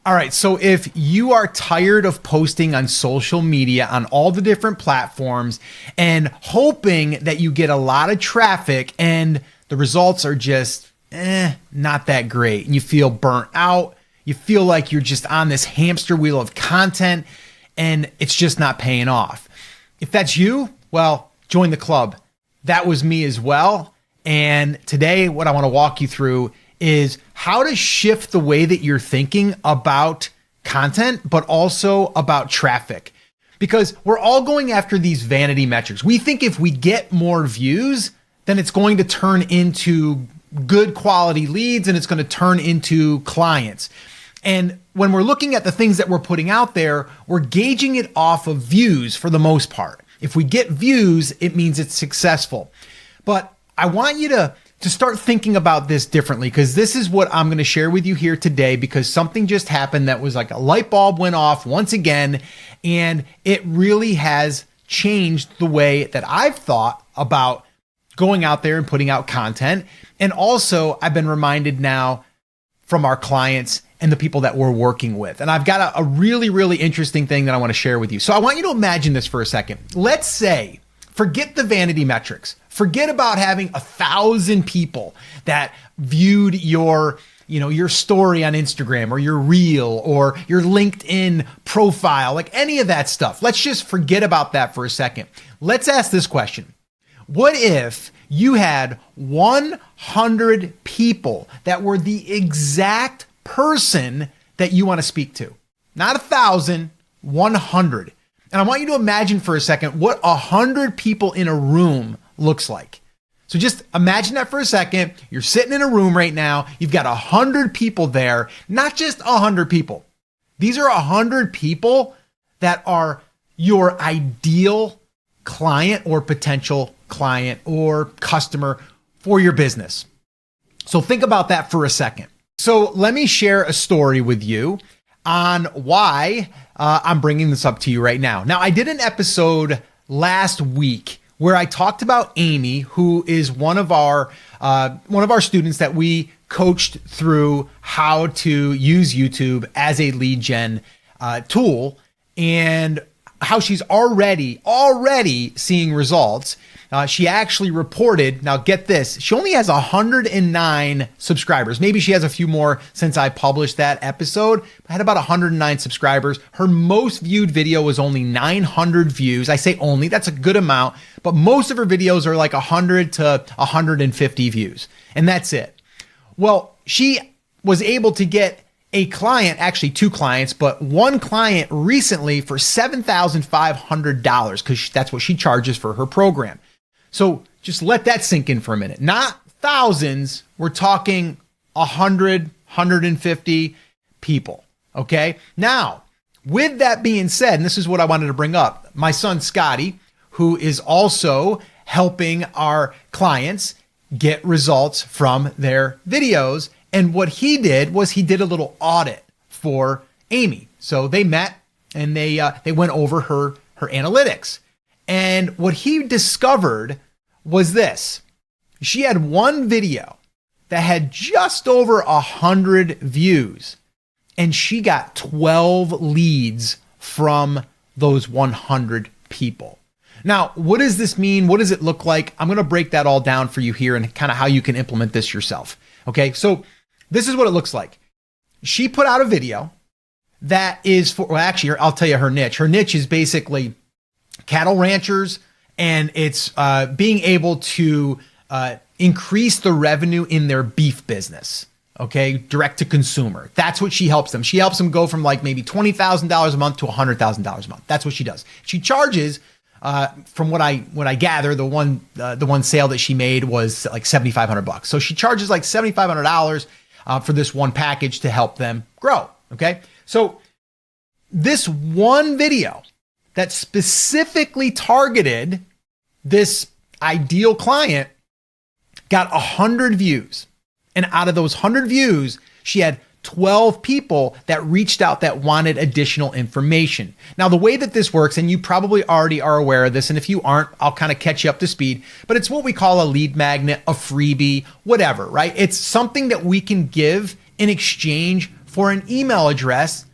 All right, so if you are tired of posting on social media on all the different platforms and hoping that you get a lot of traffic and the results are just not that great, and you feel burnt out, you feel like you're just on this hamster wheel of content and it's just not paying off. If that's you, well, join the club. That was me as well. And today what I want to walk you through is how to shift the way that you're thinking about content, but also about traffic. Because we're all going after these vanity metrics. We think if we get more views, then it's going to turn into good quality leads and it's going to turn into clients. And when we're looking at the things that we're putting out there, we're gauging it off of views for the most part. If we get views, it means it's successful. But I want you to start thinking about this differently, because this is what I'm going to share with you here today, because something just happened that was like a light bulb went off once again, and it really has changed the way that I've thought about going out there and putting out content. And also I've been reminded now from our clients and the people that we're working with. And I've got a really, really interesting thing that I want to share with you. So I want you to imagine this for a second. Let's say, forget the vanity metrics. Forget about having 1,000 people that viewed your story on Instagram or your reel or your LinkedIn profile, like any of that stuff. Let's just forget about that for a second. Let's ask this question. What if you had 100 people that were the exact person that you want to speak to? Not 1,000, 100. And I want you to imagine for a second what 100 people in a room looks like. So just imagine that for a second. You're sitting in a room right now. You've got 100 people there, not just 100 people. These are 100 people that are your ideal client or potential client or customer for your business. So think about that for a second. So let me share a story with you on why I'm bringing this up to you right now. Now, I did an episode last week where I talked about Amy, who is one of our students that we coached through how to use YouTube as a lead gen tool, and how she's already seeing results. She actually reported, now get this, she only has 109 subscribers. Maybe she has a few more since I published that episode. I had about 109 subscribers. Her most viewed video was only 900 views. I say only, that's a good amount, but most of her videos are like 100 to 150 views, and that's it. Well, she was able to get a client, actually two clients, but one client recently for $7,500, because that's what she charges for her program. So just let that sink in for a minute. Not thousands, we're talking 100, 150 people, okay? Now, with that being said, and this is what I wanted to bring up, my son Scotty, who is also helping our clients get results from their videos, and what he did was he did a little audit for Amy. So they met and they went over her analytics. And what he discovered was this. She had one video that had just over 100 views, and she got 12 leads from those 100 people. Now, what does this mean? What does it look like? I'm going to break that all down for you here and kind of how you can implement this yourself. Okay, so this is what it looks like. She put out a video that is for, well, actually, I'll tell you her niche. Her niche is basically cattle ranchers, and it's being able to increase the revenue in their beef business. Okay, direct to consumer. That's what she helps them. She helps them go from like maybe $20,000 a month to $100,000 a month. That's what she does. She charges, from what I gather, the one sale that she made was like $7,500. So she charges like $7,500 for this one package to help them grow. Okay, so this one video that specifically targeted this ideal client got 100 views. And out of those 100 views, she had 12 people that reached out that wanted additional information. Now, the way that this works, and you probably already are aware of this, and if you aren't, I'll kind of catch you up to speed, but it's what we call a lead magnet, a freebie, whatever, right? It's something that we can give in exchange for an email address.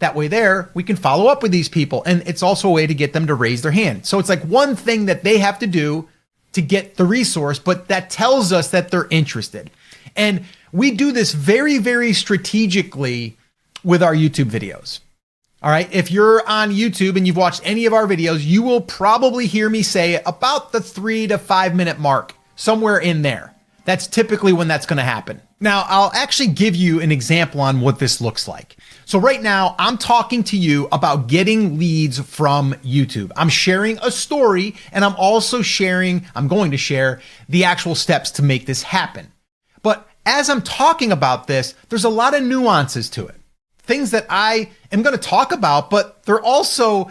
That way there, we can follow up with these people. And it's also a way to get them to raise their hand. So it's like one thing that they have to do to get the resource, but that tells us that they're interested. And we do this very, very strategically with our YouTube videos. All right. If you're on YouTube and you've watched any of our videos, you will probably hear me say about the 3 to 5 minute mark, somewhere in there. That's typically when that's going to happen. Now, I'll actually give you an example on what this looks like. So right now, I'm talking to you about getting leads from YouTube. I'm sharing a story, and I'm going to share the actual steps to make this happen. But as I'm talking about this, there's a lot of nuances to it. Things that I am going to talk about, but they're also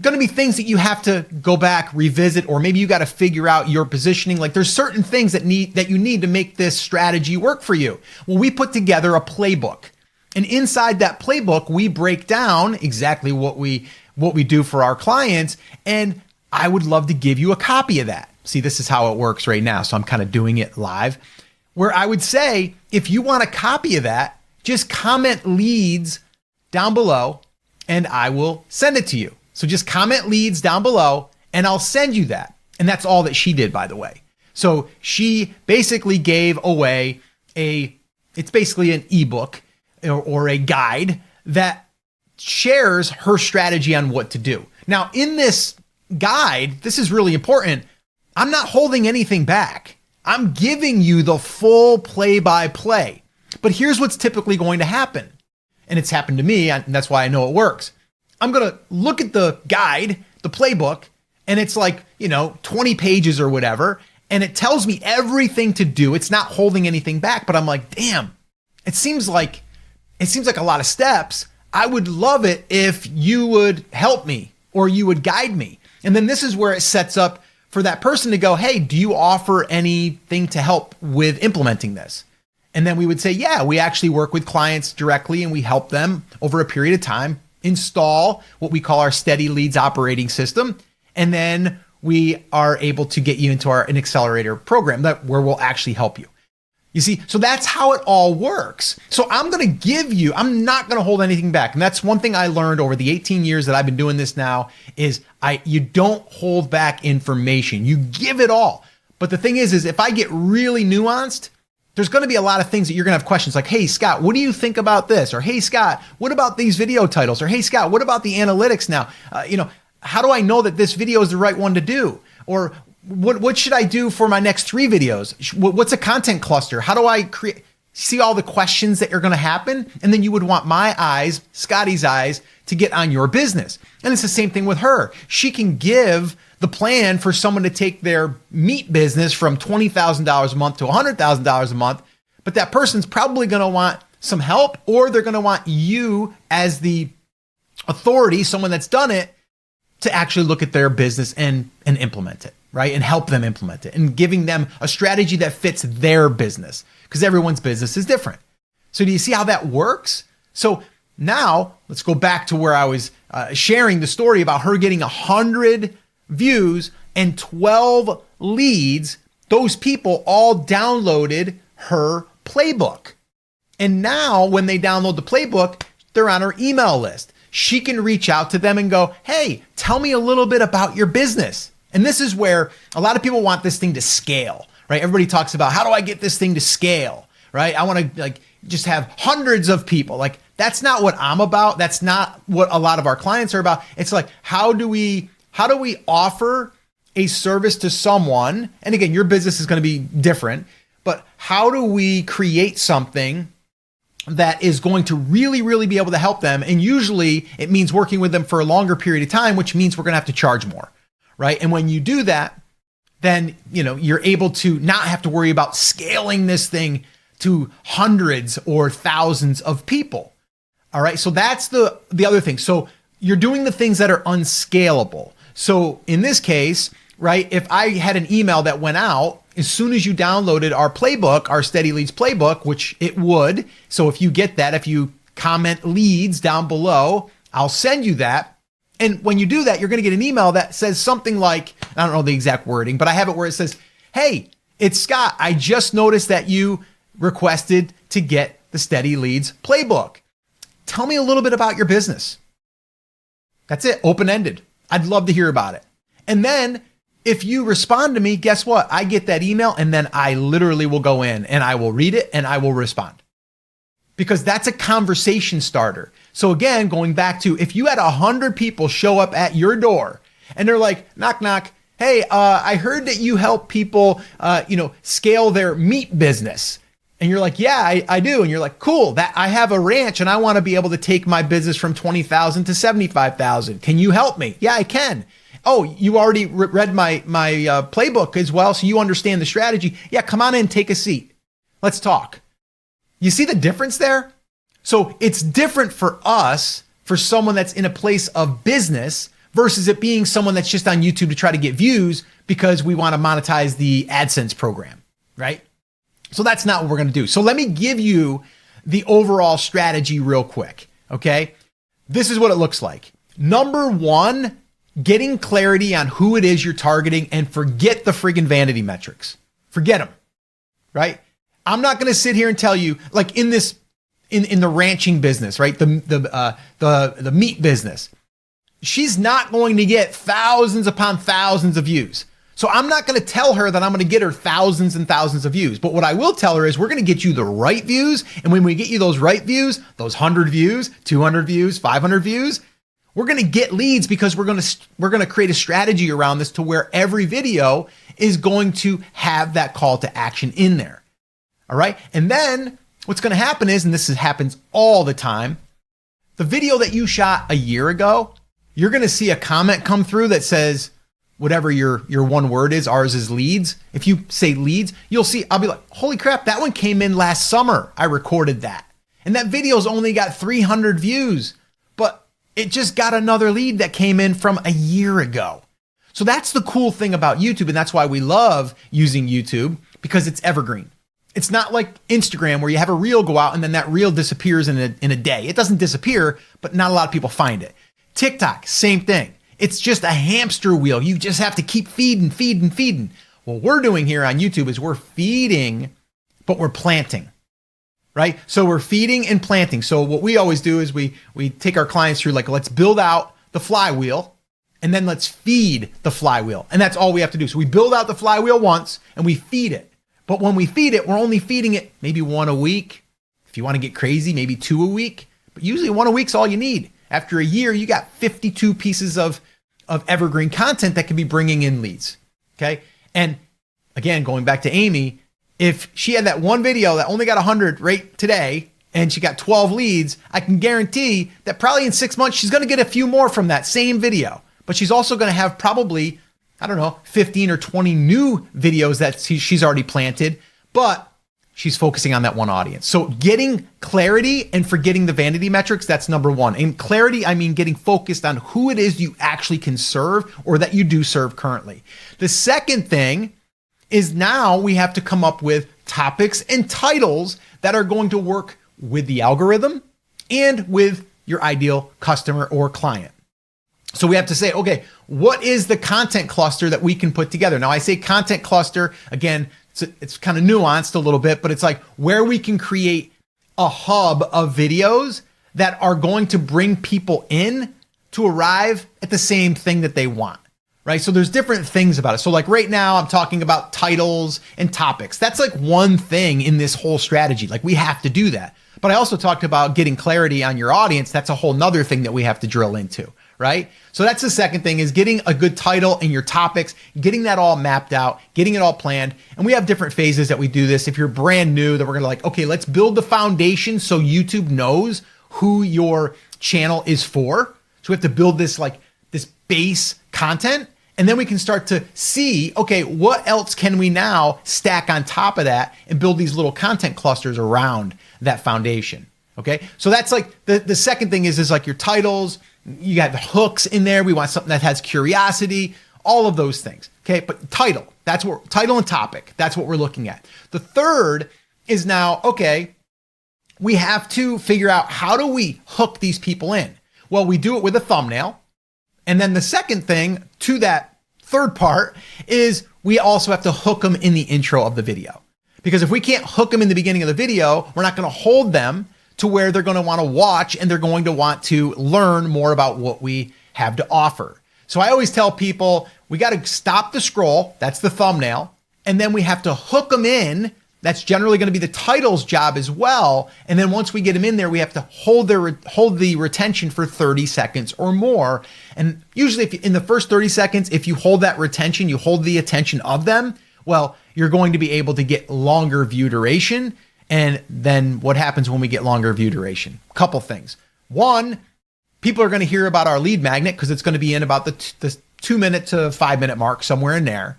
going to be things that you have to go back, revisit, or maybe you got to figure out your positioning. Like there's certain things that you need to make this strategy work for you. Well, we put together a playbook, and inside that playbook, we break down exactly what we do for our clients. And I would love to give you a copy of that. See, this is how it works right now. So I'm kind of doing it live, where I would say, if you want a copy of that, just comment leads down below and I will send it to you. So just comment leads down below and I'll send you that. And that's all that she did, by the way. So she basically gave away it's basically an ebook or a guide that shares her strategy on what to do. Now, in this guide, this is really important. I'm not holding anything back. I'm giving you the full play-by-play. But here's what's typically going to happen. And it's happened to me, and that's why I know it works. I'm going to look at the guide, the playbook, and it's like, 20 pages or whatever. And it tells me everything to do. It's not holding anything back, but I'm like, damn, it seems like a lot of steps. I would love it if you would help me or you would guide me. And then this is where it sets up for that person to go, hey, do you offer anything to help with implementing this? And then we would say, yeah, we actually work with clients directly and we help them over a period of time install what we call our Steady Leads operating system. And then we are able to get you into an accelerator program where we'll actually help you. You see, so that's how it all works. So I'm not going to hold anything back. And that's one thing I learned over the 18 years that I've been doing this now is you don't hold back information. You give it all. But the thing is if I get really nuanced, there's going to be a lot of things that you're going to have questions like, hey, Scott, what do you think about this? Or, hey, Scott, what about these video titles? Or, hey, Scott, what about the analytics now? How do I know that this video is the right one to do? Or what should I do for my next 3 videos? What's a content cluster? How do I see all the questions that are going to happen? And then you would want my eyes, Scotty's eyes, to get on your business. And it's the same thing with her. She can give the plan for someone to take their meat business from $20,000 a month to $100,000 a month, but that person's probably going to want some help, or they're going to want you as the authority, someone that's done it, to actually look at their business and implement it, right? And help them implement it and giving them a strategy that fits their business, because everyone's business is different. So do you see how that works? So now let's go back to where I was sharing the story about her getting 100 views and 12 leads. Those people all downloaded her playbook. And now when they download the playbook, they're on her email list. She can reach out to them and go, hey, tell me a little bit about your business. And this is where a lot of people want this thing to scale, right? Everybody talks about, how do I get this thing to scale, right? I want to just have hundreds of people. That's not what I'm about. That's not what a lot of our clients are about. It's like, how do we offer a service to someone? And again, your business is going to be different, but how do we create something that is going to really, really be able to help them? And usually it means working with them for a longer period of time, which means we're going to have to charge more, right? And when you do that, then, you're able to not have to worry about scaling this thing to hundreds or thousands of people. All right. So that's the other thing. So you're doing the things that are unscalable. So in this case, right, if I had an email that went out, as soon as you downloaded our playbook, our Steady Leads playbook, which it would. So if you get that, if you comment leads down below, I'll send you that. And when you do that, you're going to get an email that says something like, I don't know the exact wording, but I have it where it says, hey, it's Scott. I just noticed that you requested to get the Steady Leads playbook. tell me a little bit about your business. That's it, open-ended. I'd love to hear about it. And then if you respond to me, guess what? I get that email and then I literally will go in and I will read it and I will respond. Because that's a conversation starter. So again, going back to if you had 100 people show up at your door and they're like, knock, knock. Hey, I heard that you help people, scale their meat business. And you're like, yeah, I do. And you're like, cool, that I have a ranch and I want to be able to take my business from 20,000 to 75,000. Can you help me? Yeah, I can. Oh, you already read my playbook as well. So you understand the strategy. Yeah, come on in, take a seat. Let's talk. You see the difference there? So it's different for us, for someone that's in a place of business versus it being someone that's just on YouTube to try to get views because we want to monetize the AdSense program, right? So that's not what we're going to do. So let me give you the overall strategy real quick, okay? This is what it looks like. Number one, getting clarity on who it is you're targeting and forget the friggin' vanity metrics. Forget them, right? I'm not going to sit here and tell you, like in this, in the ranching business, right? The meat business. She's not going to get thousands upon thousands of views. So I'm not going to tell her that I'm going to get her thousands and thousands of views. But what I will tell her is we're going to get you the right views. And when we get you those right views, those 100 views, 200 views, 500 views, we're going to get leads because we're going to create a strategy around this to where every video is going to have that call to action in there. All right. And then what's going to happen is, and this happens all the time, the video that you shot a year ago, you're going to see a comment come through that says, whatever your one word is, ours is leads. If you say leads, you'll see, I'll be like, holy crap, that one came in last summer. I recorded that. And that video's only got 300 views, but it just got another lead that came in from a year ago. So that's the cool thing about YouTube. And that's why we love using YouTube, because it's evergreen. It's not like Instagram where you have a reel go out and then that reel disappears in a day. It doesn't disappear, but not a lot of people find it. TikTok, same thing. It's just a hamster wheel. You just have to keep feeding. What we're doing here on YouTube is we're feeding, but we're planting, right? So we're feeding and planting. So what we always do is we take our clients through, like, let's build out the flywheel and then let's feed the flywheel. And that's all we have to do. So we build out the flywheel once and we feed it. But when we feed it, we're only feeding it maybe one a week. If you want to get crazy, maybe two a week. But usually one a week's all you need. After a year, you got 52 pieces of evergreen content that can be bringing in leads, okay? And again, going back to Amy, if she had that one video that only got 100 right today and she got 12 leads, I can guarantee that probably in 6 months, she's going to get a few more from that same video. But she's also going to have probably, 15 or 20 new videos that she's already planted, but she's focusing on that one audience. So getting clarity and forgetting the vanity metrics, that's number one. And clarity, I mean getting focused on who it is you actually can serve or that you do serve currently. The second thing is now we have to come up with topics and titles that are going to work with the algorithm and with your ideal customer or client. So we have to say, okay, what is the content cluster that we can put together? Now I say content cluster, again, it's kind of nuanced a little bit, but it's like where we can create a hub of videos that are going to bring people in to arrive at the same thing that they want, right? So there's different things about it. So like right now I'm talking about titles and topics. That's like one thing in this whole strategy. Like we have to do that. But I also talked about getting clarity on your audience. That's a whole nother thing that we have to drill into, right? So that's the second thing, is getting a good title and your topics, getting that all mapped out, getting it all planned. And we have different phases that we do this. If you're brand new, that we're going to okay, let's build the foundation so YouTube knows who your channel is for. So we have to build this this base content. And then we can start to see, okay, what else can we now stack on top of that and build these little content clusters around that foundation. Okay. So that's like the second thing is like your titles, you got the hooks in there. We want something that has curiosity, all of those things. Okay. But title and topic, that's what we're looking at. The third is now, okay, we have to figure out how do we hook these people in? Well, we do it with a thumbnail. And then the second thing to that third part is we also have to hook them in the intro of the video. Because if we can't hook them in the beginning of the video, we're not going to hold them to where they're going to want to watch and they're going to want to learn more about what we have to offer. So I always tell people we got to stop the scroll. That's the thumbnail. And then we have to hook them in. That's generally going to be the title's job as well. And then once we get them in there, we have to hold the retention for 30 seconds or more. And usually in the first 30 seconds, if you hold that retention, you hold the attention of them, well, you're going to be able to get longer view duration. And then what happens when we get longer view duration? A couple things. One, people are going to hear about our lead magnet because it's going to be in about the 2 minute to 5 minute mark, somewhere in there.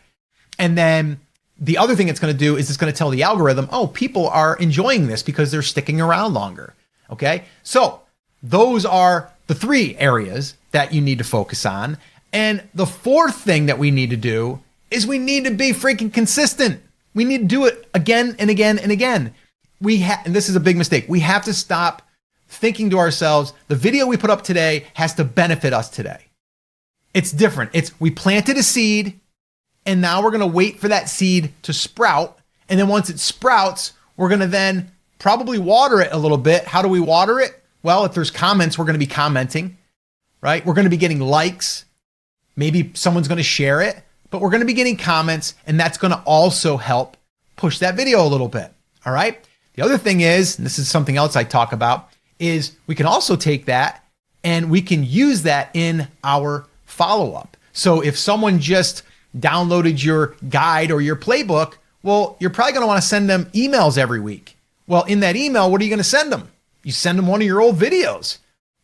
And then the other thing it's going to do is it's going to tell the algorithm, oh, people are enjoying this because they're sticking around longer. Okay. So those are the 3 areas that you need to focus on. And the 4th thing that we need to do is we need to be freaking consistent. We need to do it again and again and again. And this is a big mistake. We have to stop thinking to ourselves, the video we put up today has to benefit us today. It's different. We planted a seed. And now we're going to wait for that seed to sprout. And then once it sprouts, we're going to then probably water it a little bit. How do we water it? Well, if there's comments, we're going to be commenting, right? We're going to be getting likes. Maybe someone's going to share it, but we're going to be getting comments. And that's going to also help push that video a little bit. All right. The other thing is, and this is something else I talk about, is we can also take that and we can use that in our follow-up. So if someone just downloaded your guide or your playbook, well, you're probably going to want to send them emails every week. Well, in that email, what are you going to send them? You send them one of your old videos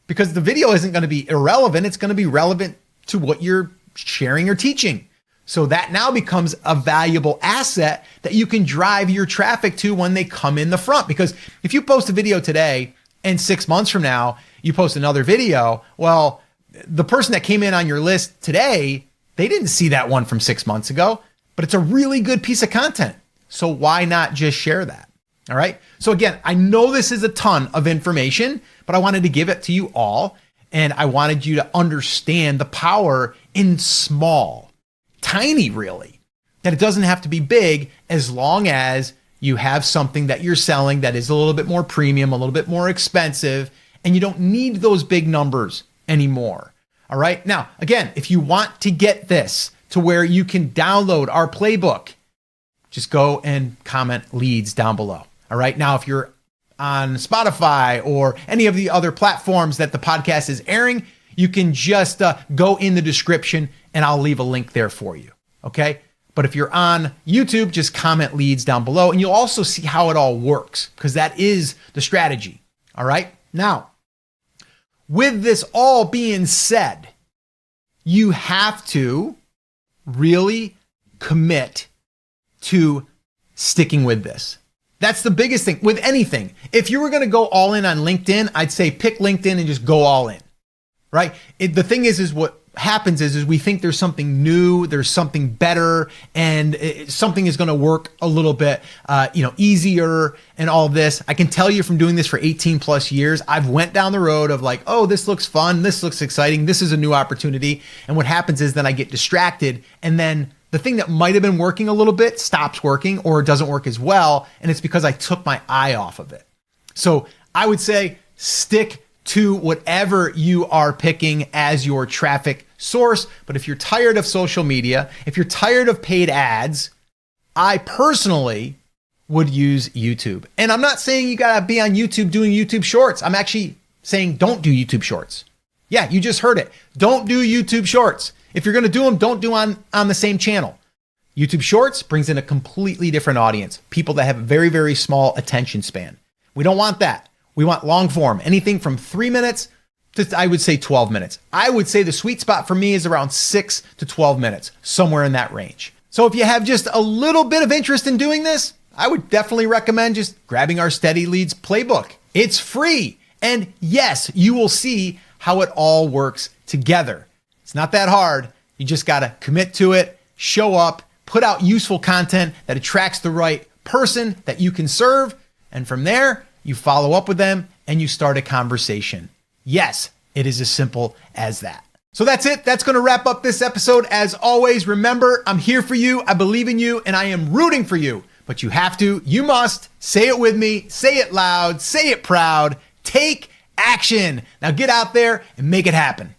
because the video isn't going to be irrelevant. It's going to be relevant to what you're sharing or teaching. So that now becomes a valuable asset that you can drive your traffic to when they come in the front. Because if you post a video today and 6 months from now, you post another video, well, the person that came in on your list today, they didn't see that one from 6 months ago, but it's a really good piece of content. So why not just share that? All right. So again, I know this is a ton of information, but I wanted to give it to you all. And I wanted you to understand the power in small, tiny, really, that it doesn't have to be big as long as you have something that you're selling that is a little bit more premium, a little bit more expensive, and you don't need those big numbers anymore. All right. Now, again, if you want to get this to where you can download our playbook, just go and comment leads down below. All right. Now, if you're on Spotify or any of the other platforms that the podcast is airing, you can just go in the description and I'll leave a link there for you. Okay. But if you're on YouTube, just comment leads down below and you'll also see how it all works because that is the strategy. All right. Now, with this all being said, you have to really commit to sticking with this. That's the biggest thing with anything. If you were going to go all in on LinkedIn, I'd say pick LinkedIn and just go all in, right? The thing is what happens is we think there's something new, there's something better, and something is going to work a little bit, easier and all this. I can tell you from doing this for 18 plus years, I've went down the road of like, oh, this looks fun. This looks exciting. This is a new opportunity. And what happens is then I get distracted and then the thing that might have been working a little bit stops working or doesn't work as well. And it's because I took my eye off of it. So I would say stick to whatever you are picking as your traffic source. But if you're tired of social media, if you're tired of paid ads, I personally would use YouTube. And I'm not saying you got to be on YouTube doing YouTube shorts. I'm actually saying don't do YouTube shorts. Yeah, you just heard it. Don't do YouTube shorts. If you're going to do them, don't do on the same channel. YouTube shorts brings in a completely different audience. People that have a very, very small attention span. We don't want that. We want long form, anything from 3 minutes to, I would say, 12 minutes. I would say the sweet spot for me is around 6 to 12 minutes, somewhere in that range. So if you have just a little bit of interest in doing this, I would definitely recommend just grabbing our Steady Leads playbook. It's free. And yes, you will see how it all works together. It's not that hard. You just got to commit to it, show up, put out useful content that attracts the right person that you can serve. And from there, you follow up with them and you start a conversation. Yes, it is as simple as that. So that's it. That's going to wrap up this episode. As always, remember, I'm here for you. I believe in you and I am rooting for you. but you have to, you must, say it with me, say it loud, say it proud, take action. Now get out there and make it happen.